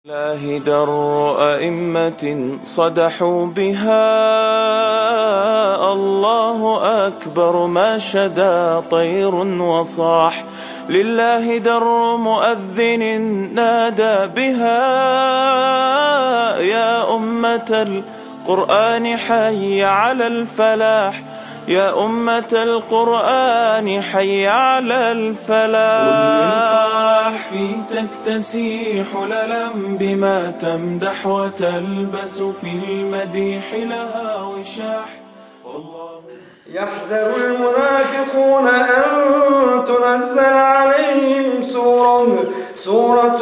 الله در أئمة صدحوا بها الله أكبر ما شدا طير وصاح. لله در مؤذن نادى بها يا أمة القرآن حي على الفلاح. يا أمة القرآن حي على الفلاح. في تكتسي حللا بما تمدح وتلبس في المديح لها وشاح. يحذر المنافقون أن تنزل عليهم سورة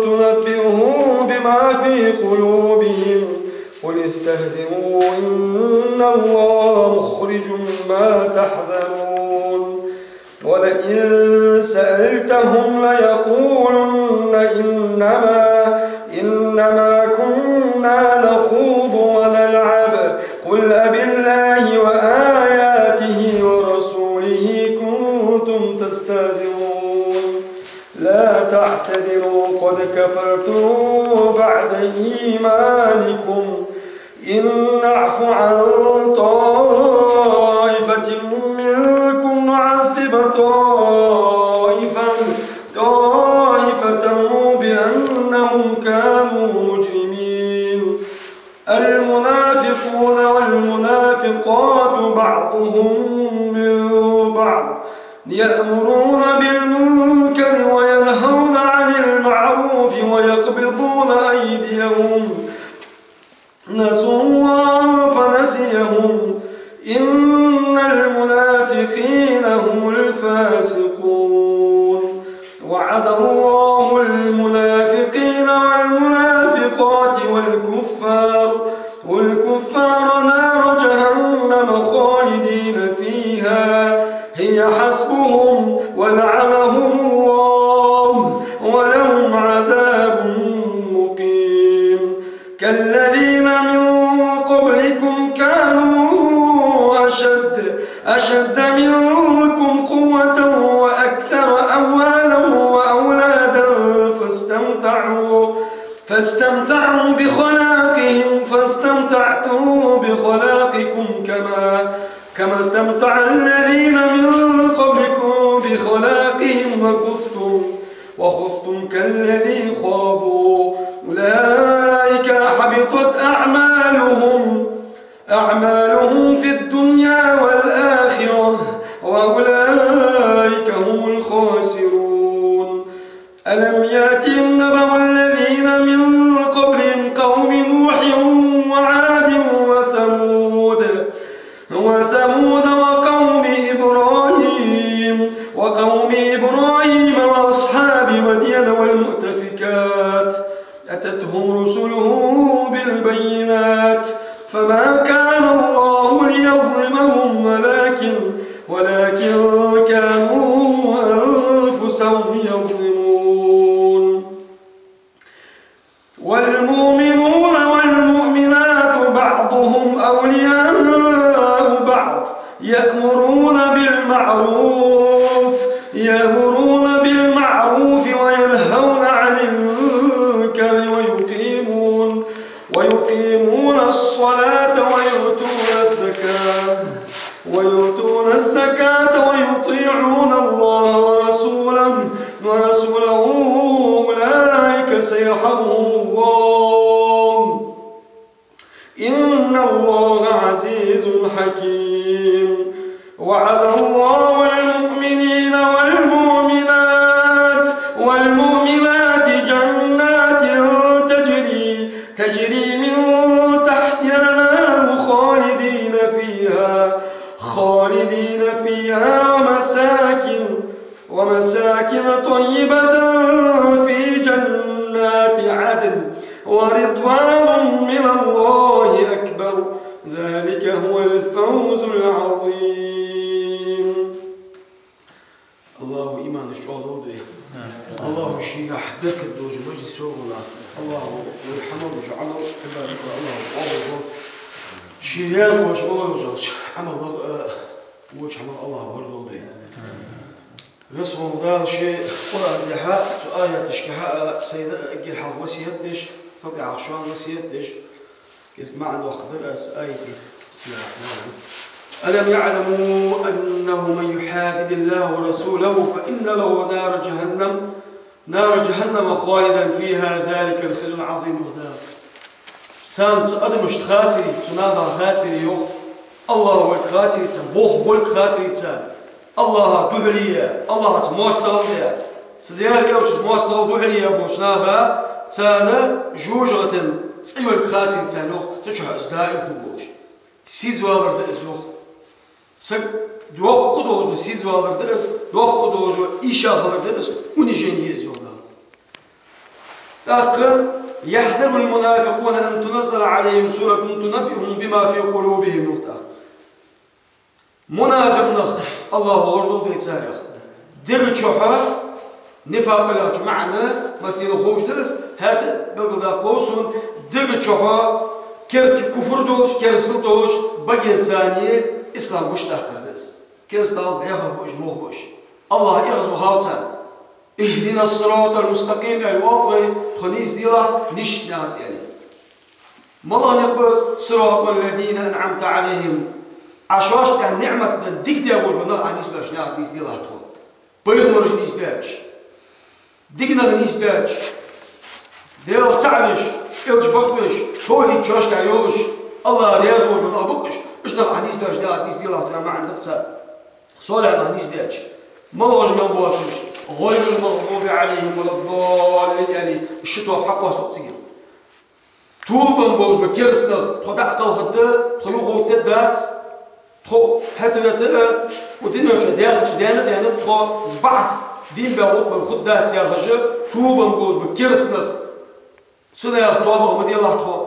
تنبئهم بما في قلوبهم قل استهزئوا إن الله مخرج ما تحذرون. ولئن سألتهم ليقولن إنما كنا نخوض ونلعب قل أبالله وآياته ورسوله كنتم تستهزئون. لا تعتذروا قد كفرتم بعد إيمانكم إن نعف عن طائفة منكم نعذب طائفة بأنهم كانوا مجرمين. المنافقون والمنافقات بعضهم من بعض يأمرون بالمنكر وينهون عن المعروف ويقبضون أيديهم نسوا الله فنسيهم إن المنافقين هم الفاسقون. وعد الله المنافقين والمنافقات والكفار نار جهنم خالدين فيها هي حسبهم ولعنهم الله ولهم عذاب مقيم. كالذين من قبلكم كانوا أشد منكم قوة وأكثر أموالا وأولادا فاستمتعوا بخلاقهم فاستمتعتم بخلاقكم كما استمتع الذين من قبلكم بخلاقهم وخضتم كالذي خاضوا أولئك حبطت أعمالهم في الدنيا والآخرة وأولئك هم الخاسرون. ألم يأتهم نبأ الذين من قبلهم قوم نوح وعاد وثمود وقوم إبراهيم وأصحاب مدين والمؤتفكات أتتهم رسلهم بالبينات فما كان الله ليظلمهم ولكن كانوا أنفسهم يظلمون. والمؤمنون والمؤمنات بعضهم أولياء بعض يأمرون بالمعروف وينهون عن المنكر ويقيمون الصلاة ويؤتون الزكاة ويطيعون الله ورسوله أولئك سيرحمهم الله إن الله عزيز حكيم. وعد الله المؤمنين والمؤمنات جنات تجري من تحتها الأنهار خالدين فيها ومساكن طيبة في جنات عدن ورضوان من الله أكبر ذلك هو الفوز العظيم. الله إيمان الشهداء الله شيح ذكر دوج مجلس وغلا الله ويرحمه وجعله الله شيريان وش الله وجعله عمل وجه الله ورد رسم الله شيء قرأ دحاء سؤال تشكحاء سيدة أجل حظ وسيدش صدق عشان وسيدش كيس ما عنده قدر آيتي بسم الله الرحمن الرحيم ألم يعلموا أنه من يحادد الله ورسوله فإن له نار جهنم خالدا فيها ذلك الخزي العظيم يغدار تام تقدم خاتري تناغى خاتري يوخ الله هو الخاتري تام بوخ الخاتري تام الله دهلية الله تموستغلية تديال يوجد موستغل دهلية بوشناها تانا جوجغة تسيو الخاتري تانوخ تشوح أجدائم خبوش سيد والر دأزوخ سك دوخ قدوش سيد والر دأز دوخ قدوش إيشا والر دأز ونجيني يزوغا آخر يحذر المنافقون أن تنزل عليهم سورة تنبئهم بما في قلوبهم نقطة منافق نخ الله غرض بيتسارخ دير شوحة نفاق لا معنا مسير خوش درس هات بقول قوسون دير شوحة كفر دولش كرسل دولش بقي ثانية إسلام وش تأخر درس كرسل ياخذ بوش مو بوش الله يغزو خالصا اهدنا الصراط المستقيم الوقت خنيس ديلا نشنات يعني ما نقبس صراط الذين أنعمت عليهم عشاش كان نعمة ديك دي أقول بنا عن نسبة شنات نيس ديلا تقول بيغمرش نسبة ديكنا نسبة ديال تعبش إلش بقبش توحيد شاش كايولش الله رياض وش بنا بقش إيش نقع عن نسبة شنات نيس ديلا تقول ما عندك سا صالح عن نسبة ما هو جمال بواتش غير المغضوب عليهم ولا الضالين يعني الشتوى بحق واسط تصير توبا بوش بكيرسنغ تخدع قلخدة تخيوخو تدات تخو حتى ودينا وش داخل ديانا تخو زبعث دين باوط بالخدات يا غجة توبا بوش بكيرسنغ سنة يا توبا ومدي الله تخو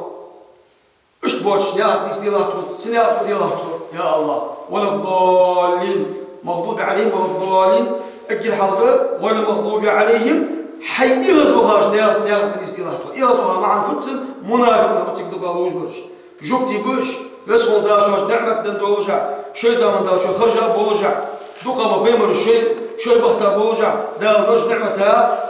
ايش تبوش نيات نيس دي الله تخو سنة يا مدي الله تخو يا الله ولا الضالين مغضوب عليهم ولا الضالين أجل حلقة ولا مغضوب عليهم حي يغزوهاش نياغ نستيلاحتو يغزوها معا فتسن منافق لما تقدر قالوش برش جوكتي برش بسخون داشوش نعمة دن دولجع شوي زمن داشو خرجة بولجع دوقا ما بيمر شوي بختار بولجع دال نرج نعمتها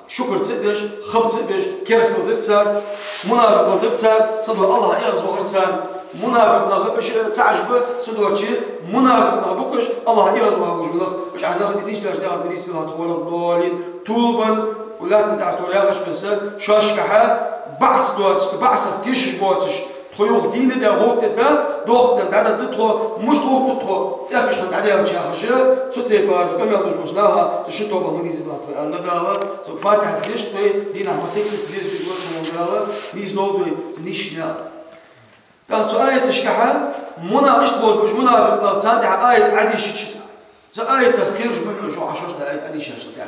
شكر تسدش خب تسدش كرس نضرتسان منافق نضرتسان صدوا الله يغزو غرتسان منافق نغبش تعجبه سدوتشي منافق نغبكش الله يغزوها وجبنا مش عندنا بديش تاجنا بديش تلا طول الضالين طولبا ولا تنتع طول ياغش بس شاشكحه بعث دوت بعث كيش بوتش خيوخ دين ده هوت دات دوخ ده تدخل مش تدخل ياخش عندها شي اخش سوتي بار كما مشناها تشتو بمنيز لا انا دالا سو فاتح ديش دينا مسكت سليز بيقول مونغالا نيز نوبي تنيشنا قالت آية تشكحها مناقش بولكوش منافق نغتان دها آية عادي شيء آية تخير جبهن جو عشاش ده آية عادي شيء ده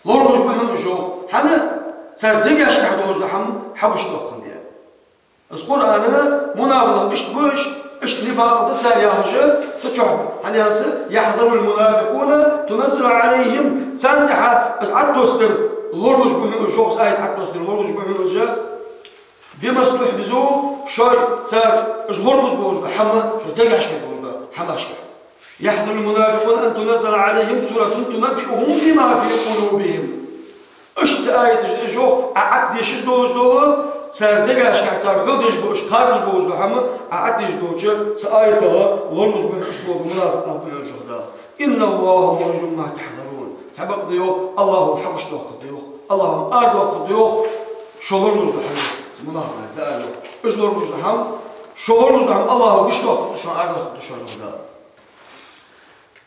لور جبهن جو حنا صدق أشكح دوج لحم حبش دخن ده القرآن منافق اشتبش اشتنفاق تسال يا هجة ستشوف حنا هنس يحضر المنافقون تنزل عليهم سندها بس عدوستر لور جبهن جو آية عدوستر لور جبهن جو بما استحبزوا شاي صار اجبر بوجبه حما شو تلقى اشكال بوجبه حما اشكال يحذر المنافقون ان تنزل عليهم سوره تنبئهم بما في قلوبهم اشت ايه تجدي جو عد يشش دوج صار دقا اشكال صار خدش بوش قارج بوجبه حما عد يش دوج ايه تها ورمج بين اشبه المنافق نقول جو ان الله موجب ما تحذرون سبق ضيوخ الله حبش دوخ ضيوخ اللهم ارض ضيوخ شغل حما الله دالو اجلور مجدهم شغل مجدهم الله وشلوك شو عارف شو هذا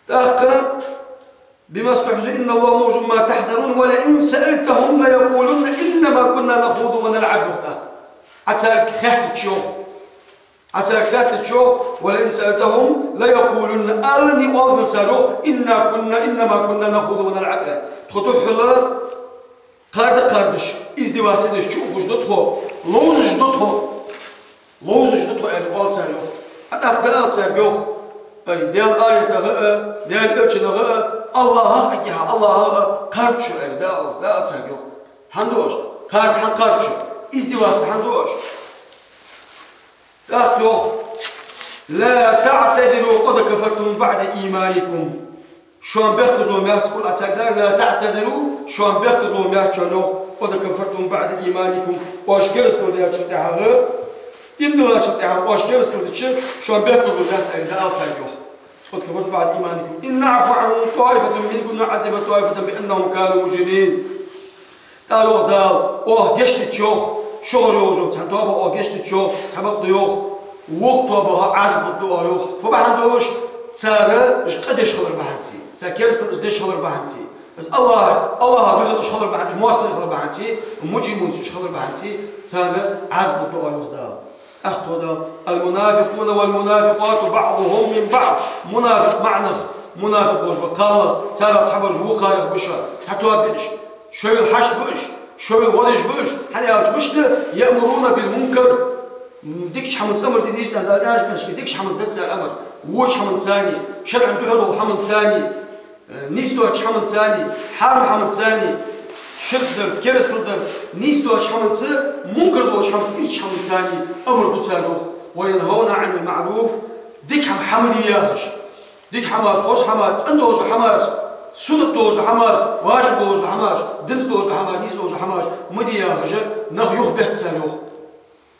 تاخر بما استحزوا ان الله موجود ما تحذرون ولئن سالتهم ليقولن انما كنا نخوض ونلعب اتاك خحت تشوف اتاك خحت تشوف ولئن سالتهم ليقولن اني واضح سالوه انما كنا نخوض ونلعب تخطح قاردش ازدواج سدش تشوف وجدته لوز جدته يعني قال سالو حتى أفضل سالو أي ديال آية تغى ديال إيش نغى الله أجيها الله كارتشو يعني ده سالو هندوش كارتشو ازدواج هندوش لا تعتذروا قد كفرتم بعد إيمانكم شون بيخزوا ما تقول أتقدر لا تعتذروا شون بيخزوا ما تشلوا قد كفرتم بعد إيمانكم وأشكرستوا ده شتاعه إن الله شتاعه وأشكرستوا ده شون بيخزوا ما تقدر أتقدر قد كفرتم بعد إيمانكم إن نعفو عن طائفة منكم نعذب طائفة بأنهم كانوا مجرمين قالوا دال جشت تشوخ شغل يوجو تنتوبة جشت تشوخ سبق ديوخ وقت وبها عزب الدوايوخ فبحندوش تسارة قديش خضر بحنتي تاكيرس قديش خضر بحنتي بس الله روح ايش خضر بحنتي مواصل خضر بحنتي ومجرمون ايش خضر بحنتي تسارة عزب الدوايوخ دال أخذ المنافقون والمنافقات بعضهم من بعض منافق معنى منافق وش بقال ترى تحبر جو خارج بشر تحتوا بيش شو الحش بيش شو الغلش بيش هذا بيش يأمرون بالمنكر ديكش حمد أمر ديش ده داش بيش ديكش حمد دتس الأمر وش حمد ثاني شرع تحضر حمد ثاني نيستوش حمد ثاني حرم حمد ثاني شرط درت كرس درت نيستوش حمد منكر دوش حمد إيش حمد ثاني أمر بتسالوه وينهون عن المعروف ديك حمد ياهش ديك حماس خوش حماس أندوش حماس سنة دوش حماس واجب دوش حماس دنس دوش حماس نيس دوش حماس مدي ياهش نه يخبه تسالوه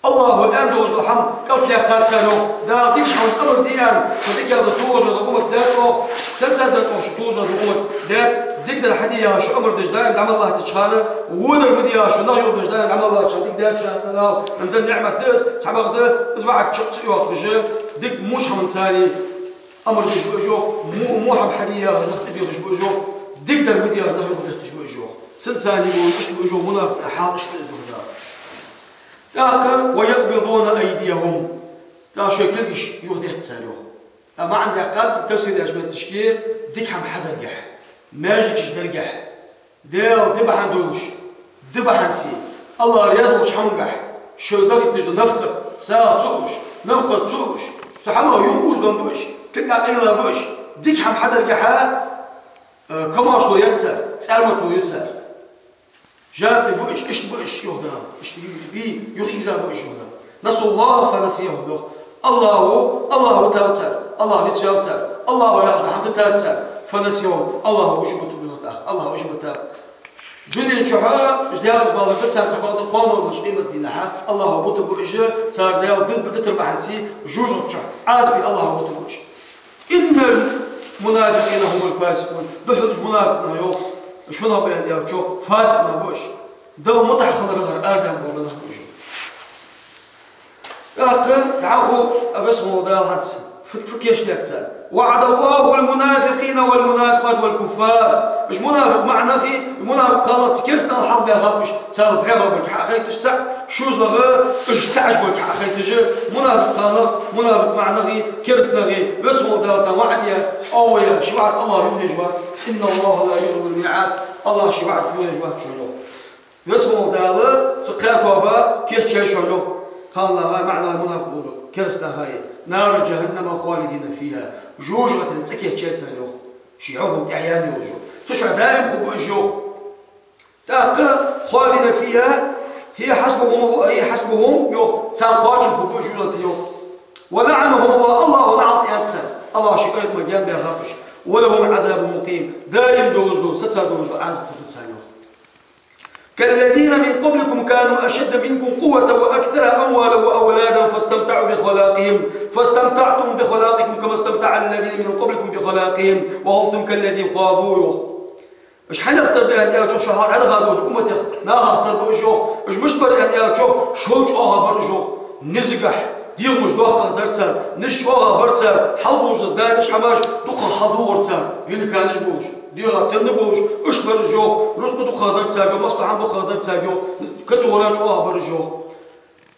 الله الآن دوش الحمد قلت يا قات تسالوه دا ديك حمد أمر ديان فديك يا دكتور دكتور داتوه سلسلة دكتور شطور دكتور دات ديك در حدي يا شو أمر دش دايم دعم الله تشخانه ودر بدي يا شو نهيو دش دايم دعم الله تشخان ديك دات شان عندنا نعمة دس سبق ده أسبوعك شخص يوقف الجيل ديك مش حمد ثاني أمر دش بوجو مو حم حدي يا نخت بيه دش بوجو ديك در بدي يا نهيو دش بوجو سن ثاني وش بوجو منافق حال إيش بوجو لكن ويقبضون أيديهم تا شو كلش يهدي حتسالوه أما عندي قات تفسير أجمل التشكيل ديك حم حدا رجح ماجيكش درجح دير دبحان دوش دبحان سي الله رياض وش حمقح شو ضغط نجد نفقد ساعة تسوش نفقد تسوش سحما ينقوز بنبوش كنا قيلا بوش ديك حم حدا رجحها كما شو يتسر تسالمتو يتسر جاب بوش إيش بوش يهدا إيش بي يخيزا بوش يهدا نسوا الله فنسيهم الله تاوتسر الله يتسر الله يعجب حمد تاوتسر فنسيهم الله وجبت بالله الله وجبت دنيا شحا جداز بالله تسعة تقعد قانون نشقيم الدين الله وجبت بوجه صار ديال دين بدت ربحتي جوج تشح عازبي الله وجبت بوجه إن المنافقين هم الفاسقون دحل المنافق نهيو شو نبي يعني شو فاسق نبوش دو متحخل رغر أردم بوجه نبوش لكن تعرفوا أبسموا ده هات فكيش تتسال وعد الله المنافقين والمنافقات والكفار مش منافق معنى أخي المنافق قالت كيرسنا الحظ يا غابش تسال بحيرة بالك أخي تشتع شوز لغة إيش تعجب بالك أخي تجي منافق قالت منافق معنى أخي كيرسنا غي بسموا ده وعد يا أويا شو وعد الله يوم جوات إن الله لا يغفر الميعاد الله شو وعد يوم جوات شنو بسموا ده سقيت وبا كيف شيء شنو قال الله معنى المنافق كرسنا هاي نار جهنم خالدين فيها جوجة تسكيه شيء تسلوه شيعوهم تعيان يوجو سشع دائم خبوا الجوخ تاقا خالدين فيها هي حسبهم يوخ سانقاج خبوا جوجة يوخ ولعنهم الله لعن ياتسا الله شكاية مجان بها غفش ولهم عذاب مقيم دائم دوجو ستسا دوجو عزب خبوا كالذين من قبلكم كانوا أشد منكم قوة وأكثر أموالا وأولادا فاستمتعتم بخلاقكم كما استمتع الذين من قبلكم بخلاقهم وهلتم كالذي خاضوا مش حنختار بأن يأتوا شهر على غادوا أمتي ناها اختار بأجوخ مش بأن يأتوا شوج أوها برجوخ نزقح يوم مش دوخ قدرتها نش أوها برتها حلوش زدانش حماش دوخ حضورتها اللي كانش بوش ديها تنبوش إيش برجوخ رزق دو خادر تساقو مصلحة دو خادر تساقو كتوراج أوها برجوخ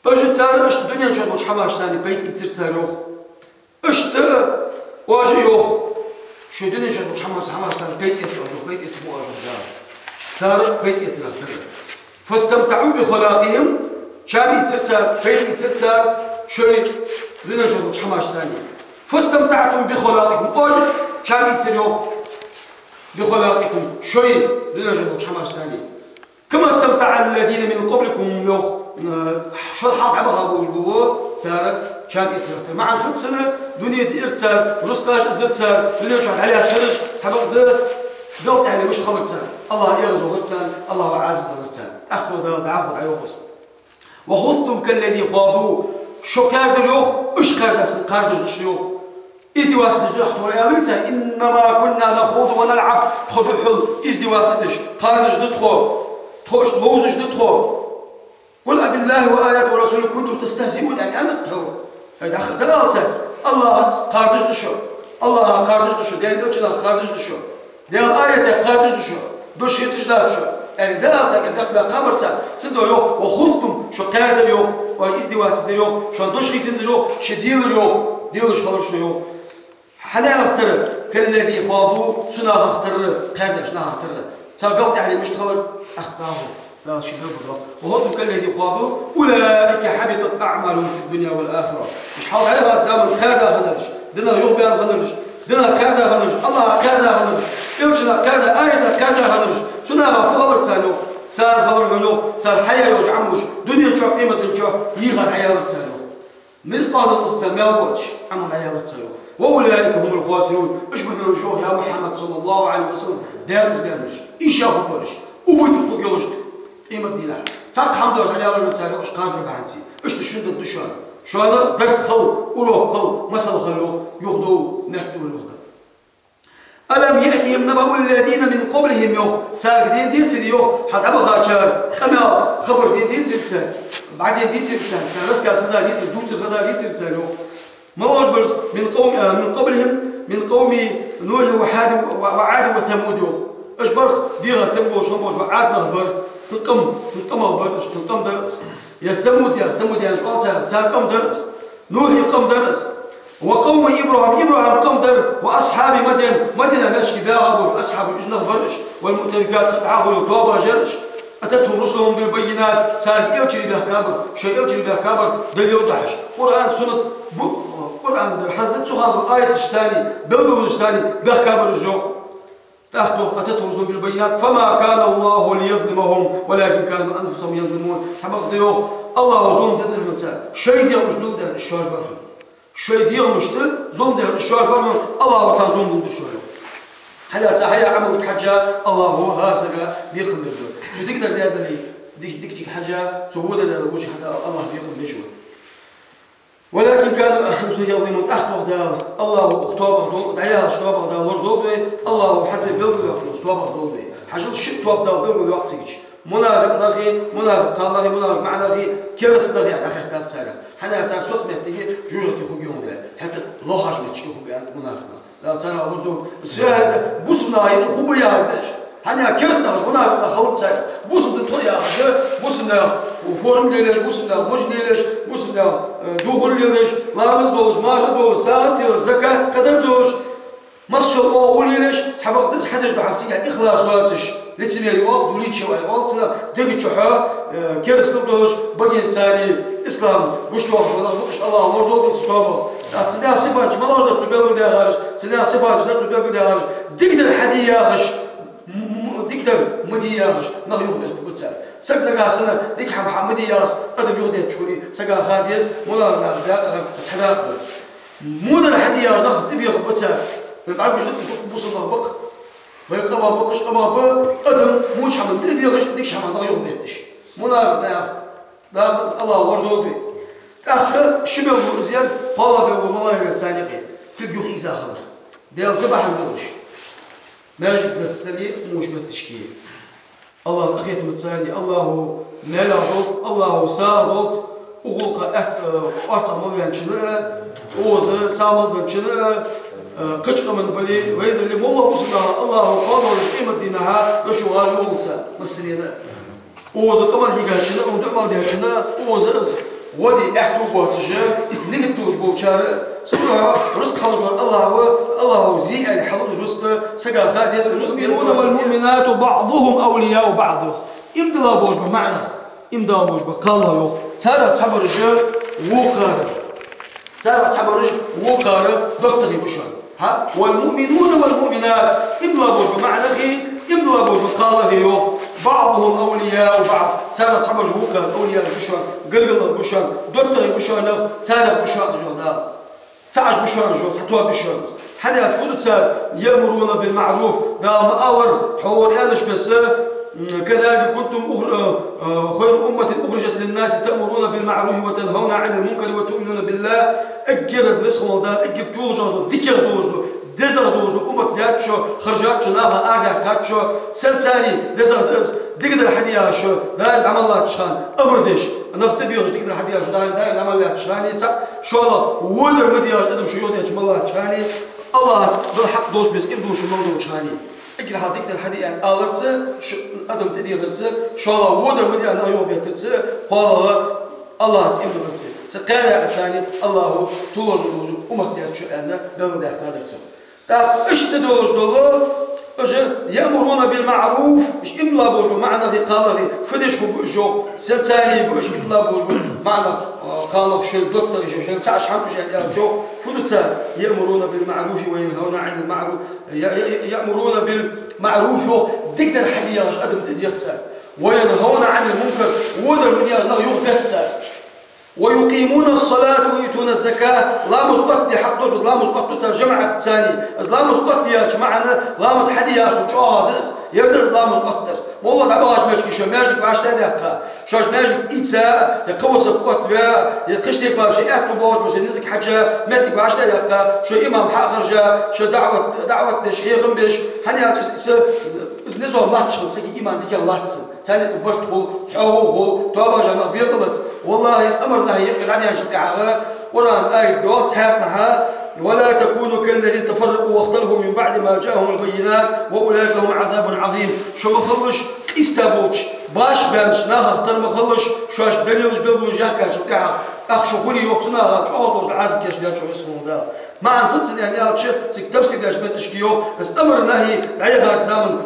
أجد تاني إيش الدنيا جد مش حماش ثاني بيت كتير تساقوخ إيش تا واجي يوخ شو الدنيا جد مش حماش ثاني بيت يتراجوخ بيت يتبو أجوخ دار صار بيت يتراجوخ فاستمتعوا بخلاقهم شابي ترتار بيت يترتار شوي الدنيا جد مش حماش ثاني فاستمتعتم بخلاقكم أجد شابي تريوخ بخلاقكم شوي لنجد حماش ثاني كما استمتع الذين من قبلكم شو الحاط عبها بوجبوه صار كان يترتر مع الخط سنة دنيا إرتال رزقاش إزدرتال دنيا شو عليها خرج سبق ده قلت يعني مش خلرتال الله يغزو غرتال الله عازب غرتال أخذ ده دعوة عيوبس وخذتم كالذي خاضوا شو كارد اليوخ إيش كاردش الشيوخ ازدواج تجدي حضور يا غرتال إنما كنا نخوض ونلعب خذوا حل ازدواج تجدي كاردش تدخل تخش موزج تدخل قل أب الله وآياته ورسوله كنتم تستهزئون يعني أنا تحور هذا دلالة الله قاردش دشو الله قاردش دشو ديال دلشنا قاردش دشو ديال آياته قاردش دشو دوش يتجلى دشو يعني دلالة كبقى قبرتا سندو يوخ وخلتم شو قارد يوخ وإزدواج يوخ شو دوش يتنزل يوخ شو ديال يوخ ديالش خلص يوخ حنا نختار كالذي خاضوا سنا نختار قاردش نختار سبقت يعني مش تخلص أخطاه لا شيء بالضبط وهم كالذي خاضوا أولئك حبطت أعمالهم في الدنيا والآخرة مش حاول عليها زمن كاردا غنرج دنا يوبيان غنرج دنا كاردا غنرج الله كاردا غنرج يوجنا كاردا آية كاردا غنرج سنا فخبر تانو صار خبر منو صار حياة يوج عموش دنيا شو قيمة شو يغر حياة تانو مصطاد المستمع وش عمل حياة تانو وأولئك هم الخاسرون اشبه الرجوع يا محمد صلى الله عليه وسلم دارس بيانرج إيش ياخذ برش وبيتفوق يوج قيمة دينار تاك حمد لله على الله تعالى واش قادر بعنتي اش تشد الدشان شو هذا درس خو وروح خو مسألة خلوه ياخذوا نحدوا الوحدة ألم يأتهم نبأ الذين من قبلهم يوخ تاك دين ديتل يوخ حد أبغى شار كما خبر دين ديتل بعدين ديتل بس كاسدا ديتل دوت غزا ديتل يوخ ما واجبر من قبلهم من قوم نوح وعاد وثمود يوخ اش برخ بيغا تموش هموش عاد نهبر سنقم هبر سنقم درس يا ثمود يعني شو قام درس نوح قام درس وقوم إبراهيم قام درس وأصحاب مدين مشكي بها أصحاب الإجنة برش والمؤتفكات قطعه طوبة جرش أتتهم رسلهم بالبينات سال إلشي بها كابر شيء إلشي بها كابر دل يوضحش قرآن سنة قرآن در حزنة صحاب الآية الثانية بلغم الثاني بها كابر الجوخ أتتهم رسلهم بالبينات فما كان الله ليظلمهم ولكن كانوا أنفسهم يظلمون حبق ديوخ الله ظلم تنزل المنسان شيء يغمش ظلم در الشواج برهم شيء يغمش ظلم در الشواج برهم الله تعالى ظلم در الشواج هلا تحيا عمل حاجة الله هو هاسقة بيخم بالجود شو تقدر ده هذا ديك حاجة تهود هذا وجه هذا الله بيخم بالجود ولكن كانوا أنفسهم يظلمون أخطأ ده الله اختوابه دول دعيها اختوابه ده لور دول الله حتى بيلقوا الوقت اختوابه دول حاجة شيء تواب ده بيلقوا الوقت يجي منافق ناخي منافق قال ناخي منافق مع ناخي كرس ناخي على آخر كتاب سالك حنا تاع صوت متجي جوجة يخوجون ده حتى الله حاجة متشكي خوجي منافق لا ترى برضو سياد بوسنا يخوبي هذاش حنا كرسنا منافق خلط سالك بوسنا طيا بوسنا وفورم ديلاش بوسنا وش ديلاش بوسنا دخول ديلاش لابس دولش ماخذ دولش ساعة ديلاش زكاة قدر دولش مصر أول ديلاش تحبق دس حدش بحمتي يعني إخلاص واتش لتسمي الوقت وليت شو الوقت سنا دقي شحا كرس دولش بقي تاني إسلام وش توقف الله مرضو تستوبه سنا صفات ما لازم تبلغ ده هارش سنا صفات لا تبلغ ده هارش دقدر حديا هش دقدر مديا هش نغ يخبط بتسال سقنا قاسنا ديك محمد ياس قدم يغدي تشوري سقا خاديس ولا نغدا تحدا مو ده حديا نغ تبي يخبط بتسال ما تعرفش بوصل بق ويقبا بقش قبا قدم مو شحال تبي يغش ديك شحال نغ يغبطش منافق ده الله ورد بي آخر شبه زياد والله بيقول والله يرتاني قيل تبيو خيزا خضر ديال قبح المغش ما جبت نرتسلي موش بالتشكيل الله أخيت متساني الله ملعوك الله ساضوك وغلق أرتع مليان شنرة ووز سامل من شنرة قشق من بلي ويدا اللي مولا بسنا الله قادر القيمة دينها لشغال يولسا مسرينا ووز قمر هيقا شنرة ودعمل ديها شنرة ووز ودي احتو بوتجه نقدوش بوتشار سبحان رزق خلق الله زي اللي حلول رزق سقى خاديس الرزق والمؤمنات بعضهم اولياء بعض امدلا بوج بمعنى امدا بوج قال الله ترى تبرج وقار بقتغي بشر والمؤمنون والمؤمنات امدلا بوج بمعنى امدلا بوج قال الله بعضهم أولياء وبعض تارة تعمل جوكا أولياء بشان قرقل بشان دكتور بشان تارة بشان جودا تعش بشان جو تحتوى بشان حنا تقولوا تسال يأمرون بالمعروف دام أور حور يانش بس كذلك كنتم خير أمة أخرجت للناس تأمرون بالمعروف وتنهون عن المنكر وتؤمنون بالله أجرد بسم ده أجر توجد ذكر توجد دزر توجد أمة داتشو خرجات شو ناها أرجع كاتشو سلساني دزر دقدر حديا شو داير عمل الله تشخان أبردش نختبي يوش دقدر حديا شو داير عمل الله تشخاني شو الله ودر مديا أدم شو يودي عمل الله تشخاني الله بالحق دوش بس إم دوش الموضوع تشخاني أجل حديك الحديث عن آلرت أدم تدي غرت شو الله ودر مديا أنا يوم بيترت قال الله تيم غرت سقايا الثاني الله توجد أمة داتشو أنا بلد داتشو إيش تدوج دولار يأمرون بالمعروف إيش إملا بوجو معنى غي قال فديش بوجو سلسالي بوجو إملا بوجو معنى قالوا شيء دكتور شيء تعش حمش يعني بوجو فدوتها يأمرون بالمعروف وينهون عن المعروف يأمرون بالمعروف تقدر حدياش أدم تديختها وينهون عن المنكر ودر مديا لا يغتها ويقيمون الصلاة ويؤتون الزكاة لا مسقط حق بس لا مسقط ترجمة الثاني از لا مسقط يا جماعة لا مسحدي يا شو هذا يردز لا مسقط والله دعواش ماشي شو ماجيك باش تدقق شاش ماجيك إيتا يقوس بقط فيها يقشتي باش يأكل باش نزك حاجة ماتك باش تدقق شو إمام حاخر جا شو دعوة نشيخ بيش هني نزوا الله تشل سكي إيمان ديك الله تسل ثاني كبرت خو فحوه توابا جانا بيقلت والله يسأمرنا هي يقل عليها شكعها قرآن آية دوت هاتنها ولا تكونوا كالذين تفرقوا واختلفوا من بعد ما جاءهم البينات وأولئك لهم عذاب عظيم شو مخلش استابوش باش بانش ناها اختار مخلش شوش دليلش بيلبون جاكا شكعها أخشو خلي يوقتناها تعوضوش العزب كاش ديال شو اسمه ده مع نفتن يعني أتشي تكتبسي داش بتشكيو بس أمر نهي عيغا زمن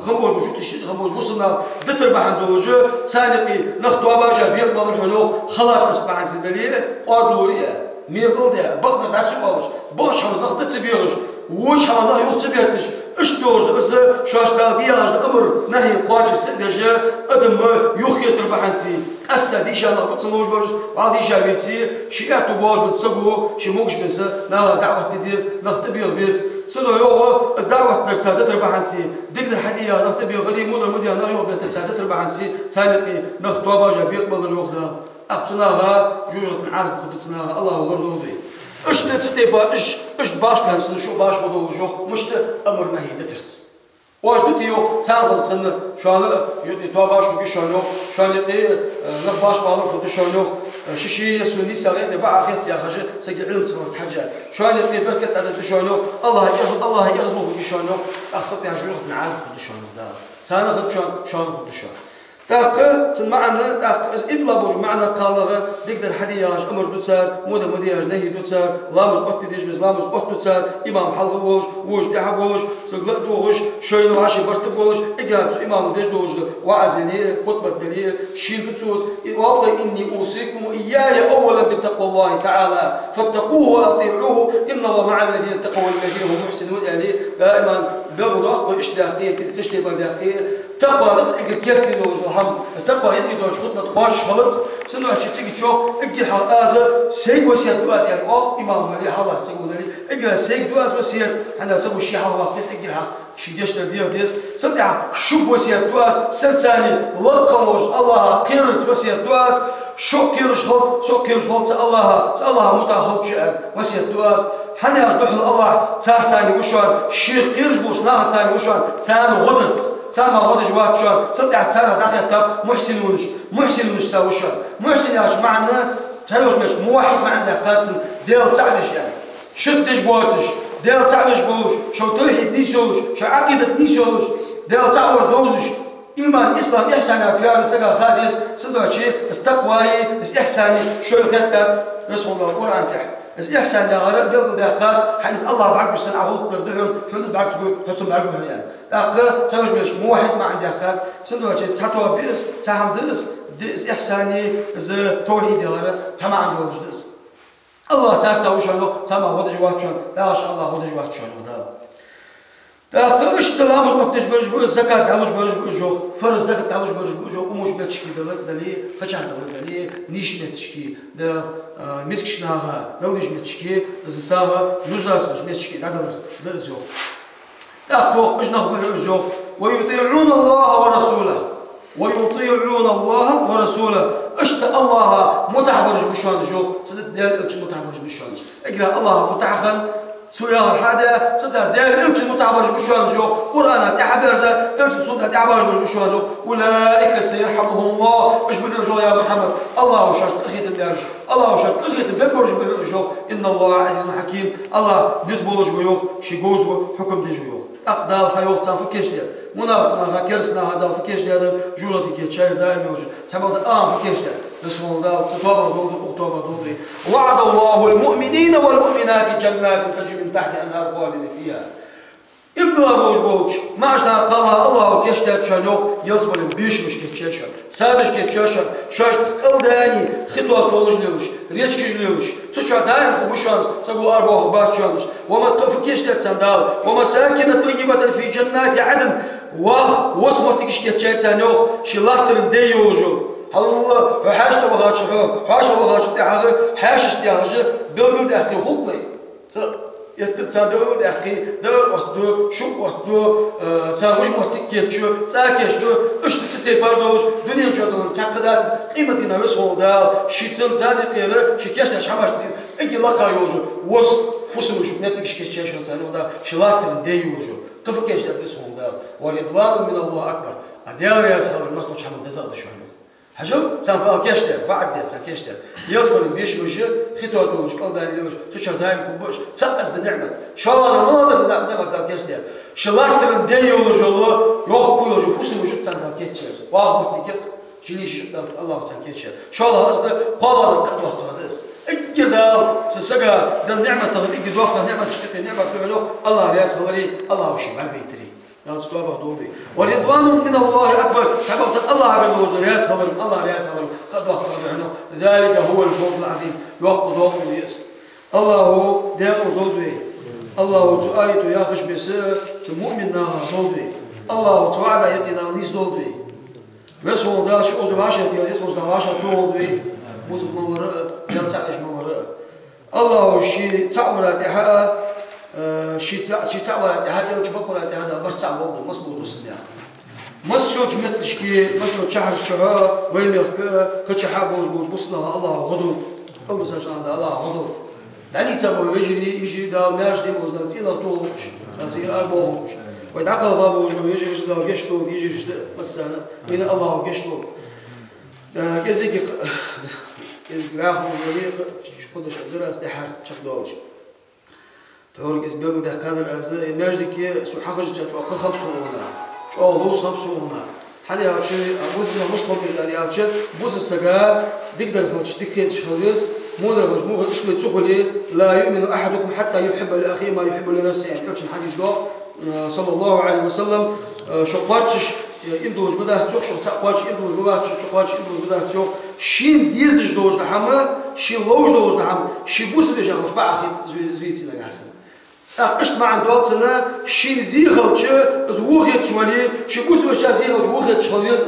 خمول وجود خمول وصلنا دتر بحن دوجه ثاني نخطو باجا بيقبل الحنو خلاص بس بحن سدليه قادوليه ميقول ده بقدر تعسوالش باش حمز نخطت تبيوش وش حمضا يوتبيتش اش دوج بس شاش داغياش امر نهي قواج سدجه ادم يخيط بحنتي استا دي شاء الله بتصلوش باش بعض شابيتي شياتو باش بتصبو شي موكش بس نا دعوه تديس نختبيو بس سنو يوغو از دعوة نرسادة ربحانتي دقد الحدية نختبيو غري مودر مديا نغيو بيت تسادة ربحانتي ثاني نختوا باجا بيقبل الوقت أختناها جوجة عازب خدتناها الله غرلو بي اش نتقيبا اش باش بانسن شو باش بدو جو مشت امر نهي دترت واش بتيو تانغل سن شان يدي تو باش بي شانو شان يدي نباش بالو خد شانو شيشي يسوني ساغيت با اخيت يا خجه سجل علم تصور حاجه شان يدي بركه عدد شانو الله يغزمو بي شانو اخصت يعني جوجة عازب خد شانو دا ثاني خد شان خد شان تاق تسمعنا تاق إبلا بور معنا قالها دقدر حدياش أمر دوتسار مودا مدياش نهي دوتسار لامز قط ديش بس لامز قط دوتسار إمام حلق بولش ووش تحب بولش سقلق دوغش شوين وعشي برتب بولش إجازو إمام ديش دوغش وعزني خطبة دليل شين بتسوس وافضل إني أوصيكم إياي أولا بتقوى الله تعالى فاتقوه وأطيعوه إن الله مع الذين اتقوا والذين هم محسنون يعني دائما بيغضوا أقوى إشتاقية كشتي برداقية تقوى رأس إجر كيف كيلوج الحمد استقوى يدي دوج خطبة قارش خلص سنو هالشيء تيجي تشوف إجر حال آزر سيج وسير دواز يعني إمام ملي حلا سيقول لي إجر سيج دواز وسير حنا سووا الشيء حلا وقت إجر حال شيء ديش ترديه ديس صدق شو وسير دواز سلساني لقموج الله قيرت وسير دواز شو قيرش خلط سو قيرش خلط الله متخلط شأن وسير دواز حنا يصبح الله صار ثاني وشان شيخ قيرش بوش ناها ثاني وشان ثاني غدت سامع غادي جوات شان صدق ترى داخل تاب محسن ساوي شان محسن يا جماعة تلوش مش مو واحد ما عنده قاتل ديال تعبش يعني شدش بواتش ديال تعبش بوش شو توحيد نيسوش شو عقيدة نيسوش ديال تعور دوزش إيمان إسلام إحسان في رسالة خالص صدق شيء استقواي إحساني شو الخطة رسول الله القرآن تحت بس إحسان يا غرب يلا دقات حنس الله بعرف بس أنا أقول تردهم حنس بعرف تقول حسن بعرف يعني أقل تروج مش مو واحد ما عندي أقل سندوتش تحتوى بيس تهم دس إحساني ز توحيد يا غرب تهم عنده وجدس الله تعالى وشانو تهم هذا جوات شان لا شاء الله هذا جوات شانو ده تاخذش تلامس وقتش برج برج زكاة تعلوش برج برجو فرض زكاة تعلوش برج برجو ومش بتشكي دلي خشع دلي نيش بتشكي ده مسكش ناها لو نيش بتشكي زساها نجاس نيش بتشكي هذا لازم تاخذ مش نقبل برجو ويطيعون الله ورسوله ويطيعون الله ورسوله اشت الله متعبرج بشان جو صدق ديال متعبرج بشان اقرا الله متعخن سويا الحادة صدق ديال امش متعبرج بشان جو قرآن تحبرزه امش صدق تعبرج بشان جو اولئك سيرحمهم الله اش بنرجو يا محمد الله شرط اخيت بيرج الله شرط اخيت بيرج بنرجو ان الله عزيز حكيم الله نزبولج جو شي جوزو حكم دي جو اقدال حيوق تنفكش ديال منافقنا كرسنا هذا فكيش ديال جولة كي تشاير دائما موجود سمعت فكيش ديال بسم الله تطابق دودي أكتوبر دودي وعد الله المؤمنين والمؤمنات جنات تجري من تحت أنهار خالدين فيها ابن بوج ما عشنا قالها الله كيش تشانوخ يصبر بيش مش كتشاشر سابش كتشاشر شاش تقل داني خطوة طولج ليوش ريتش كيجليوش تشا دايم خبوشانس سقو أربع خبات شانس وما فكيش تسندال ومساكن طيبة في جنات عدن وصمت تكش كتشانوخ شلاطر ديوجو الله حاش تبغاش حاش تبغاش تاعه حاشش تاعه بيقول ده اختي خطوي يترتان بيقول ده اختي ده وحده شو وحده ساوش متكيتشو ساكيشو اش تستي باردوش دنيا جدول تعقدات قيمه دينا بس هو ده شيتم ثاني غير شي كاش حماش اجي لاقا يوجو وص فسوش نتكش كيتشاشو ثاني ودا شلاطر ديوجو تفكيش ده بس هو ده ورضوان من الله اكبر ادير يا صاحبي الناس مش حمل دزاد شو حاجه تنفع كيشتر بعد كيشتر يصبر بيش مجر خطوه دوش قال دايلوش تشر دايم كوبش تسقس النعمه ان شاء الله نقدر نعمه كيشتر شلاحتر ديولو جلو يوخ كل جو فوس وجود تنفع كيشتر واحد متك جليش الله تنكيشتر ان شاء الله قصد قال قد وقتس اكيد سسقا ده النعمه تغدي قد وقت نعمه تشتكي نعمه تعملوا الله يا سهولي الله شي مع بيتري ناس توابه دوبي ورضوان من الله اكبر سبب الله بالوجود يا صبر الله يا صبر قد وقت عنه ذلك هو الفوز العظيم يوقف وقت يس الله داء دوبي الله تعايته يا خش بس مؤمن نها دوبي الله تعالى يقينا نيس دوبي بس هو داش اوز عاشت يا اسمه داش دوبي موز مور يرتعش مور الله شي تعورت حق شتاء ولا هذا وجبك ولا هذا برتع موضوع مصبوط وسنيا مسوج متشكي مسوج شهر الشهر وين كتش حابوج بوصلها الله غدو أو مثلا هذا الله غدو دعني تسوي يجري دا ناش دي موز نتينا طولش نتينا أربعوش ويدعك الغابوج ويجري دا جشتو يجري مثلا بين الله وجشتو كذلك راحوا وليه شقدش أدرى استحار شقدوش تقول إذا بيقول ده قادر أزاي ماجدك سو حاجة شو أقخب سوونا شو أغلوص خب سوونا حد يعطي بوز مش قبل اللي يعطي بوز السجاء تقدر خلش تكيد شخص مو درج مو اسمه تقولي لا يؤمن أحدكم حتى يحب لأخيه ما يحب لنفسه يعني أرجع الحديث ده صلى الله عليه وسلم شو قاتش يبدو وجوده تشوف شو قاتش يبدو وجوده شو قاتش يبدو وجوده تشوف شين ديزج دوج لحمه شين لوج دوج لحم شي بوز بيجي خلش بقى أخي زويتي نجاسن قشت ما عنده أصلا شين زيغلش زوجت شوالي شبوس مش زيغلش زوجت شواليز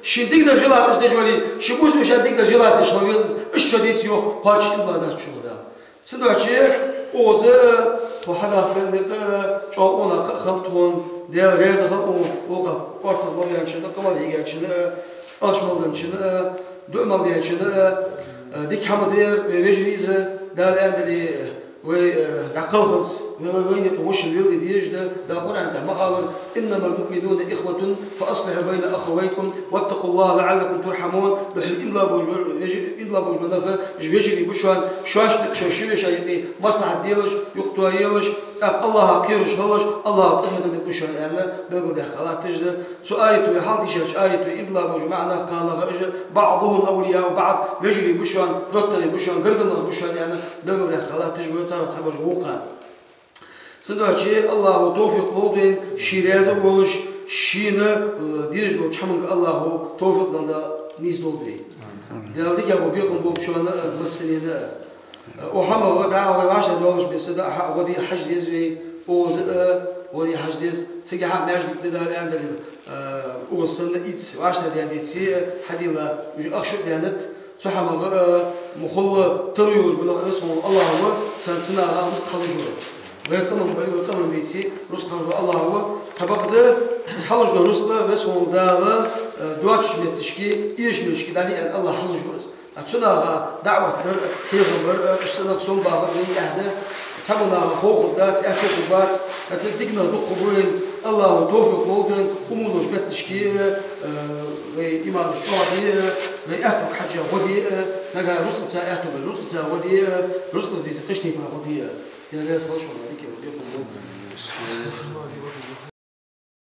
شين ديك ده جلاتش ده شوالي شبوس مش ديك ده جلاتش شواليز إيش شديد يو قاتش إلا ده شو ده سدوشي أوز وحدا فندق شو أنا خمتون ده ريز خمتون وقا قرص الله ينشنا قمر ينشنا أشمل ينشنا دؤمل ينشنا ديك حمدير بيجري ده الآن اللي ودعقوخنس وين يقوش اليوم يجد ده قرآن ده مقالر إنما المؤمنون إخوة فأصلحوا بين أخويكم واتقوا الله لعلكم ترحمون بحل إملا بوجمناخ يجري بشوان شاشتك شاشية شايقي مصلحة ديلش يقطوا يلش الله قيرش هلش الله قيرش من بشوان يعني بقول ده خلاص تجد سؤالته يحاطي شاش آيته إملا بوجمعنا قال بعضهم أولياء وبعض يجري بشوان دوتري بشوان قرقنا بشوان يعني بقول ده خلاص تجد صارت سبج وقع سدوشي الله توفيق بودين شيرازة ولش شينا ديرج بوش حمد الله توفيق لنا نيز دولبي دلالك أبو بيقوم بوشوانا مسنين وحمد ودعا وعشان دولش بسدا ودي حج ديزوي ودي حجديس سجها ماجد ده الآن ده وصلنا إيتس وعشنا ديانتي حديلا أخشى ديانت صحة مخلة تريوج بنا اسمه الله هو سنتنا على مستخلجوا ويكمل بيتي رزق الله هو سبق ده تحلج له رزق بس هو ده دواتش متشكي إيش مشكي ده لأن الله حلج بس أتصنع دعوة هي خبر أتصنع صوم بعض من يحزن تسمونا خوف دات أكل بات أتدقنا دقبين الله توفيق لودن أمورش بتشكي إيمان الشهداء أكل حاجة ودي نجا رزق تا أكل رزق تا ودي رزق دي تقشني مع ودي يا ريس الله شو عليك يا